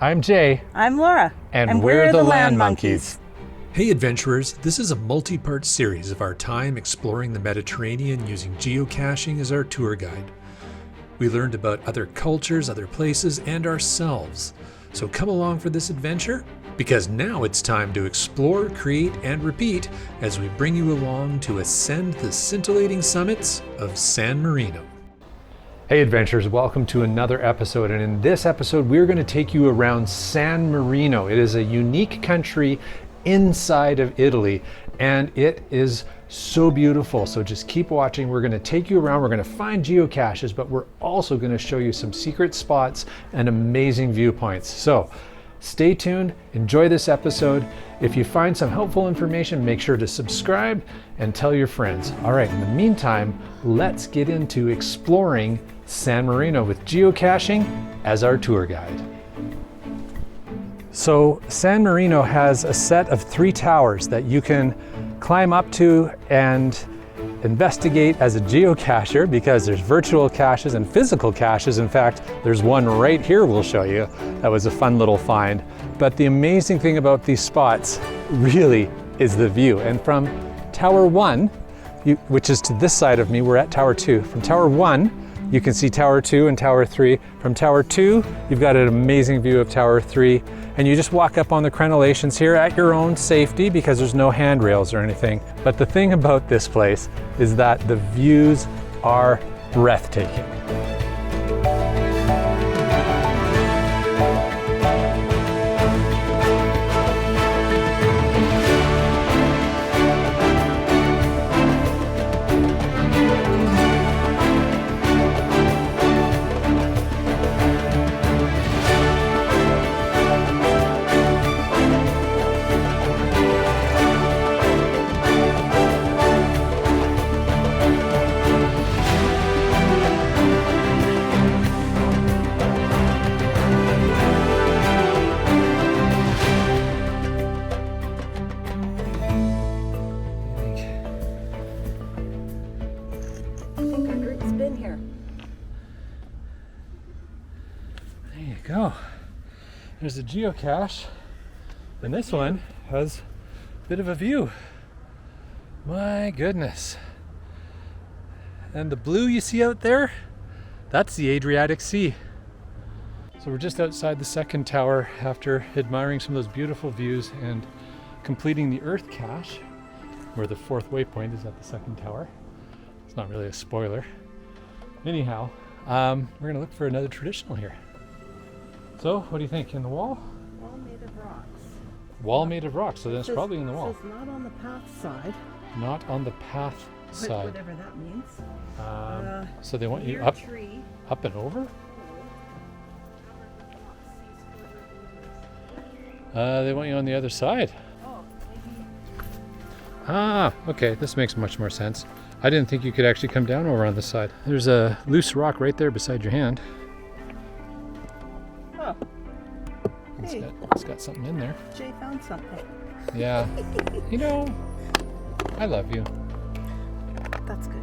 I'm Jay. I'm Laura. And we're the LANMonkeys. Hey adventurers, this is a multi-part series of our time exploring the Mediterranean using geocaching as our tour guide. We learned about other cultures, other places, and ourselves. So come along for this adventure, because now it's time to explore, create, and repeat as we bring you along to ascend the scintillating summits of San Marino. Hey adventurers, welcome to another episode. And in this episode, we're going to take you around San Marino. It is a unique country inside of Italy, and it is so beautiful. So just keep watching. We're going to take you around. We're going to find geocaches, but we're also going to show you some secret spots and amazing viewpoints. So stay tuned, enjoy this episode. If you find some helpful information, make sure to subscribe and tell your friends. All right, in the meantime, let's get into exploring San Marino with geocaching as our tour guide. So San Marino has a set of 3 towers that you can climb up to and investigate as a geocacher, because there's virtual caches and physical caches. In fact, there's one right here we'll show you. That was a fun little find. But the amazing thing about these spots really is the view. And from Tower 1, which is to this side of me, we're at Tower 2. From Tower 1, you can see Tower 2 and Tower 3. From Tower 2, you've got an amazing view of Tower 3. And you just walk up on the crenellations here at your own safety, because there's no handrails or anything. But the thing about this place is that the views are breathtaking. Go. There's a geocache, and this one has a bit of a view. My goodness. And the blue you see out there, that's the Adriatic Sea. So we're just outside the second tower after admiring some of those beautiful views and completing the Earth cache, where the 4th waypoint is at the second tower. It's not really a spoiler. Anyhow, we're gonna look for another traditional here. So, what do you think? In the wall? Wall made of rocks. Wall made of rocks, so then it's probably in the wall. It says not on the path side. Not on the path side. Whatever that means. So they want you up and over? They want you on the other side. Oh, maybe. Ah, okay, this makes much more sense. I didn't think you could actually come down over on this side. There's a loose rock right there beside your hand. Oh. Hey. It's got something in there. Jay found something. Yeah. You know, I love you. That's good.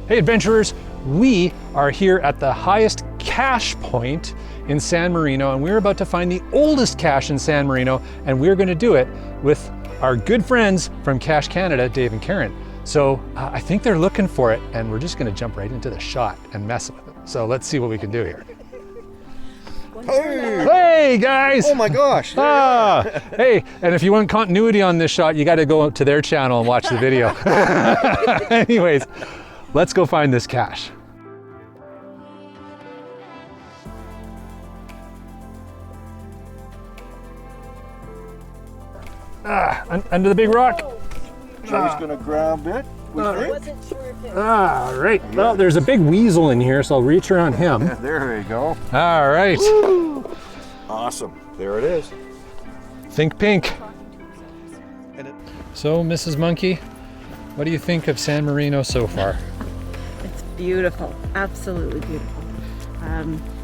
Hey adventurers, we are here at the highest cache point in San Marino, and we're about to find the oldest cache in San Marino, and we're going to do it with our good friends from Cache Canada, Dave and Karen. So I think they're looking for it, and we're just going to jump right into the shot and mess with it. So let's see what we can do here. Hey! Hey guys! Oh my gosh! Hey, and if you want continuity on this shot, you got to go to their channel and watch the video. Anyways, let's go find this cache. Under the big rock. Jay's gonna grab it. I wasn't sure if it All right. Well, there's a big weasel in here, so I'll reach around him. Yeah, there you go. All right. Woo. Awesome. There it is. Think pink. So, Mrs. Monkey, what do you think of San Marino so far? It's beautiful, absolutely beautiful.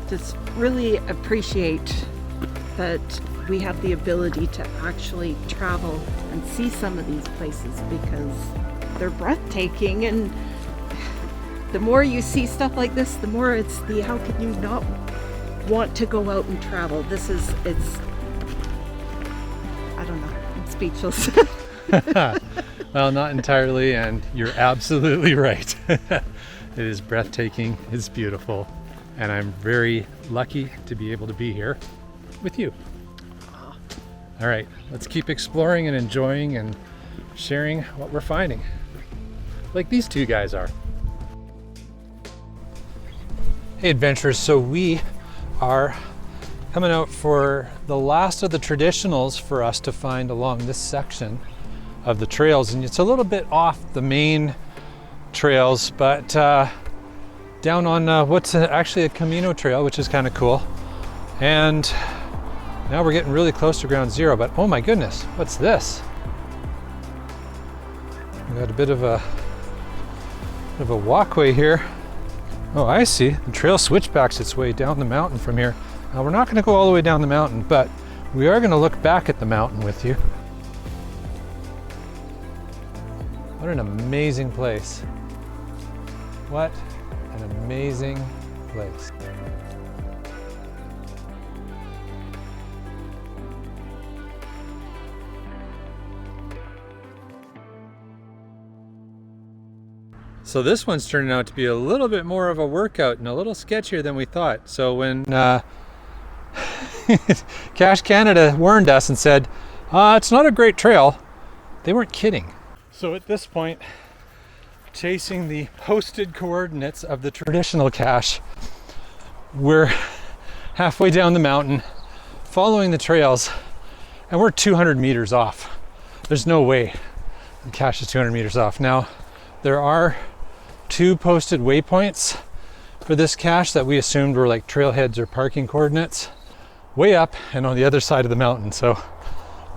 Just really appreciate that we have the ability to actually travel and see some of these places, because they're breathtaking, and the more you see stuff like this, the more it's the how can you not want to go out and travel. It's I don't know, I'm speechless. Well, not entirely, and you're absolutely right. It is breathtaking, it's beautiful, and I'm very lucky to be able to be here with you. All right, let's keep exploring and enjoying and sharing what we're finding, like these two guys are. Hey adventurers, so we are coming out for the last of the traditionals for us to find along this section of the trails, and it's a little bit off the main trails, but down on what's actually a Camino Trail, which is kind of cool. And now we're getting really close to ground zero, but oh my goodness, what's this? We got a bit of a walkway here. Oh, I see. The trail switchbacks its way down the mountain from here. Now we're not going to go all the way down the mountain, but we are going to look back at the mountain with you. What an amazing place. What an amazing place. So this one's turning out to be a little bit more of a workout and a little sketchier than we thought. So when Cache Canada warned us and said, it's not a great trail, they weren't kidding. So at this point, chasing the posted coordinates of the traditional cache, we're halfway down the mountain, following the trails, and we're 200 meters off. There's no way the cache is 200 meters off. Now, there are 2 posted waypoints for this cache that we assumed were like trailheads or parking coordinates, way up and on the other side of the mountain. So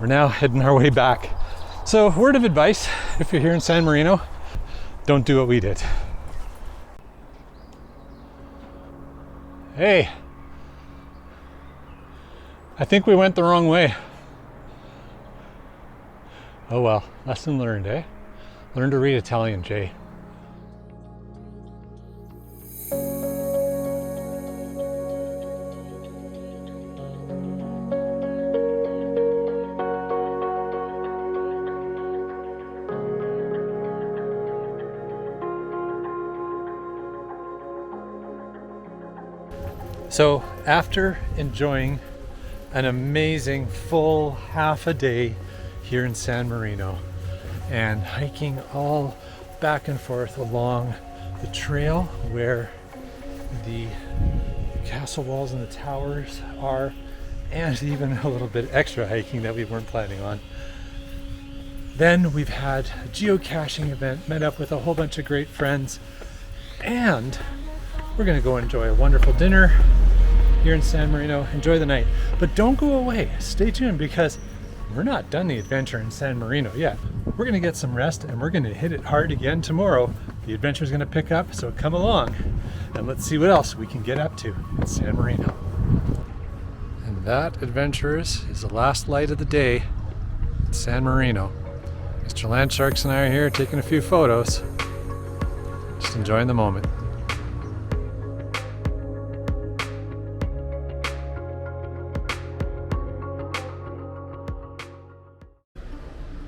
we're now heading our way back. So word of advice, if you're here in San Marino, don't do what we did. Hey, I think we went the wrong way. Oh well, lesson learned, eh? Learn to read Italian, Jay. So after enjoying an amazing full half a day here in San Marino and hiking all back and forth along the trail where the castle walls and the towers are, and even a little bit extra hiking that we weren't planning on, then we've had a geocaching event, met up with a whole bunch of great friends, and we're gonna go enjoy a wonderful dinner here in San Marino. Enjoy the night, but don't go away. Stay tuned, because we're not done the adventure in San Marino yet. We're gonna get some rest and we're gonna hit it hard again tomorrow. The adventure is gonna pick up, so come along and let's see what else we can get up to in San Marino. And that, adventurers, is the last light of the day in San Marino. Mr. Landsharks and I are here taking a few photos, just enjoying the moment.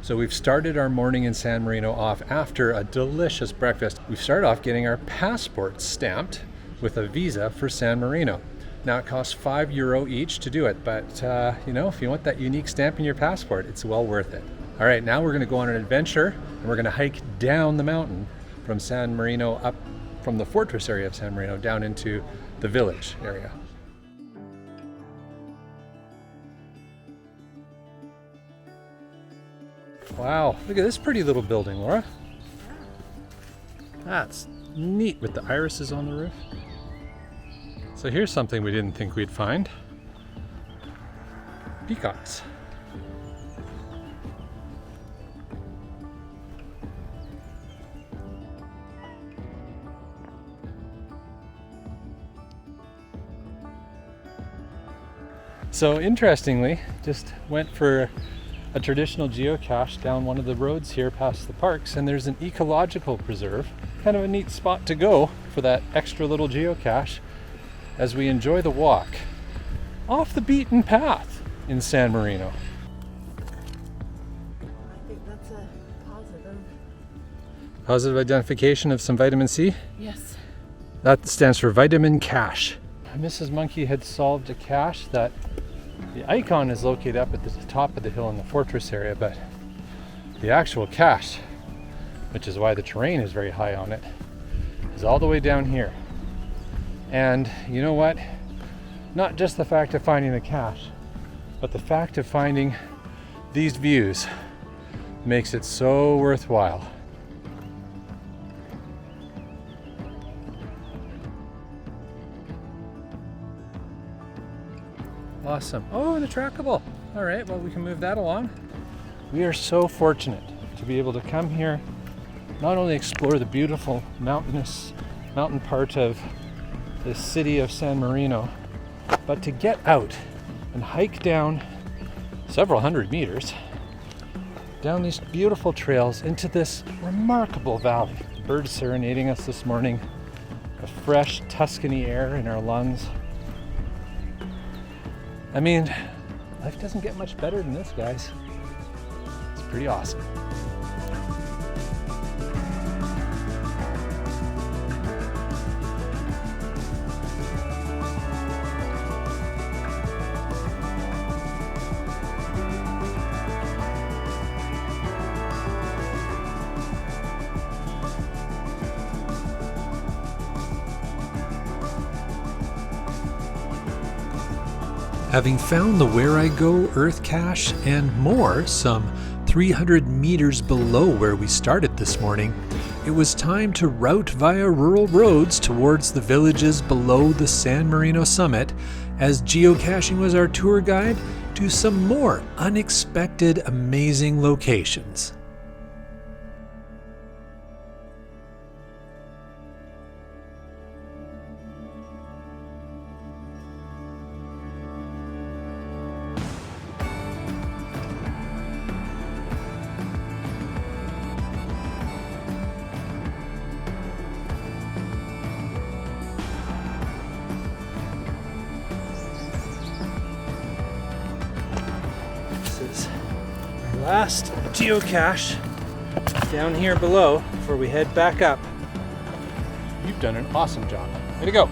So we've started our morning in San Marino off after a delicious breakfast. We've started off getting our passports stamped with a visa for San Marino. Now it costs €5 each to do it, but you know, if you want that unique stamp in your passport, it's well worth it. All right, now we're gonna go on an adventure and we're gonna hike down the mountain from San Marino, up from the fortress area of San Marino down into the village area. Wow, look at this pretty little building, Laura. That's neat with the irises on the roof. So here's something we didn't think we'd find. Peacocks. So interestingly, just went for a traditional geocache down one of the roads here past the parks, and there's an ecological preserve, kind of a neat spot to go for that extra little geocache as we enjoy the walk off the beaten path in San Marino. I think that's a positive. Positive identification of some vitamin C? Yes. That stands for vitamin cache. Mrs. Monkey had solved a cache that the icon is located up at the top of the hill in the fortress area, but the actual cache, which is why the terrain is very high on it, is all the way down here. And you know what? Not just the fact of finding the cache, but the fact of finding these views makes it so worthwhile. Awesome. Oh, and a trackable. All right, well, we can move that along. We are so fortunate to be able to come here, not only explore the beautiful mountain part of the city of San Marino, but to get out and hike down several hundred meters down these beautiful trails into this remarkable valley. Birds serenading us this morning, a fresh Tuscany air in our lungs. I mean, life doesn't get much better than this, guys. It's pretty awesome. Having found the Where I Go Earth Cache and more some 300 meters below where we started this morning, it was time to route via rural roads towards the villages below the San Marino summit, as geocaching was our tour guide to some more unexpected, amazing locations. Last geocache down here below before we head back up. You've done an awesome job. Way to go.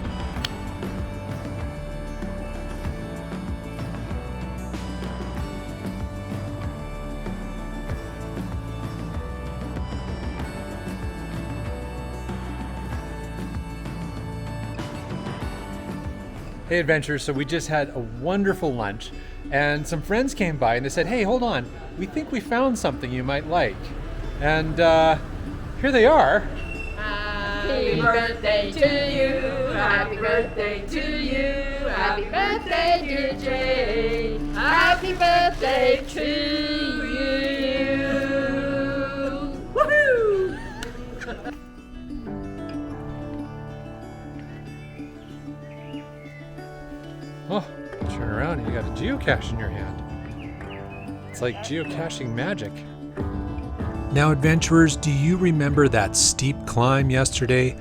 Hey adventurers, so we just had a wonderful lunch and some friends came by and they said, hey, hold on, we think we found something you might like. And here they are. Happy birthday to you, happy birthday to you, happy birthday dear Jay, happy birthday to you. Woohoo! Oh, turn around and you got a geocache in your hand. It's like geocaching magic. Now adventurers, do you remember that steep climb yesterday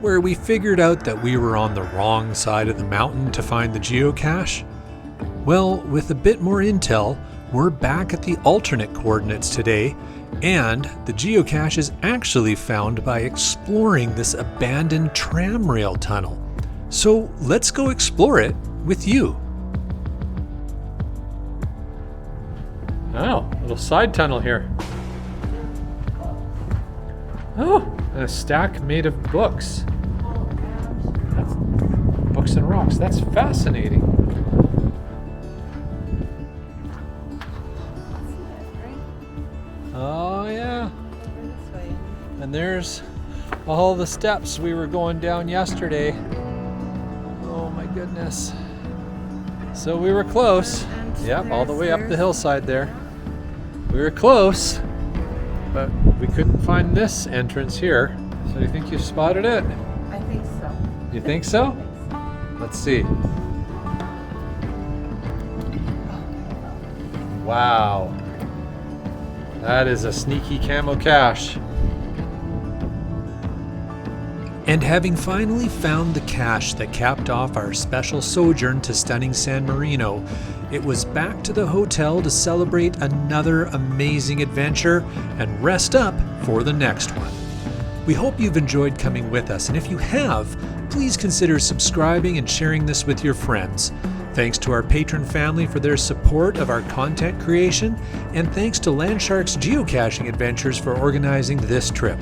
where we figured out that we were on the wrong side of the mountain to find the geocache? Well, with a bit more intel, we're back at the alternate coordinates today, and the geocache is actually found by exploring this abandoned tram rail tunnel. So let's go explore it with you. Oh, little side tunnel here. Oh, and a stack made of books. That's books and rocks. That's fascinating. Oh yeah. And there's all the steps we were going down yesterday. Oh my goodness. So we were close. Yep, all the way up the hillside there. We were close, but we couldn't find this entrance here. So you think you spotted it? I think so. You think so? Let's see. Wow. That is a sneaky camo cache. And having finally found the cache that capped off our special sojourn to stunning San Marino, it was back to the hotel to celebrate another amazing adventure and rest up for the next one. We hope you've enjoyed coming with us, and if you have, please consider subscribing and sharing this with your friends. Thanks to our patron family for their support of our content creation, and thanks to Landshark's geocaching adventures for organizing this trip.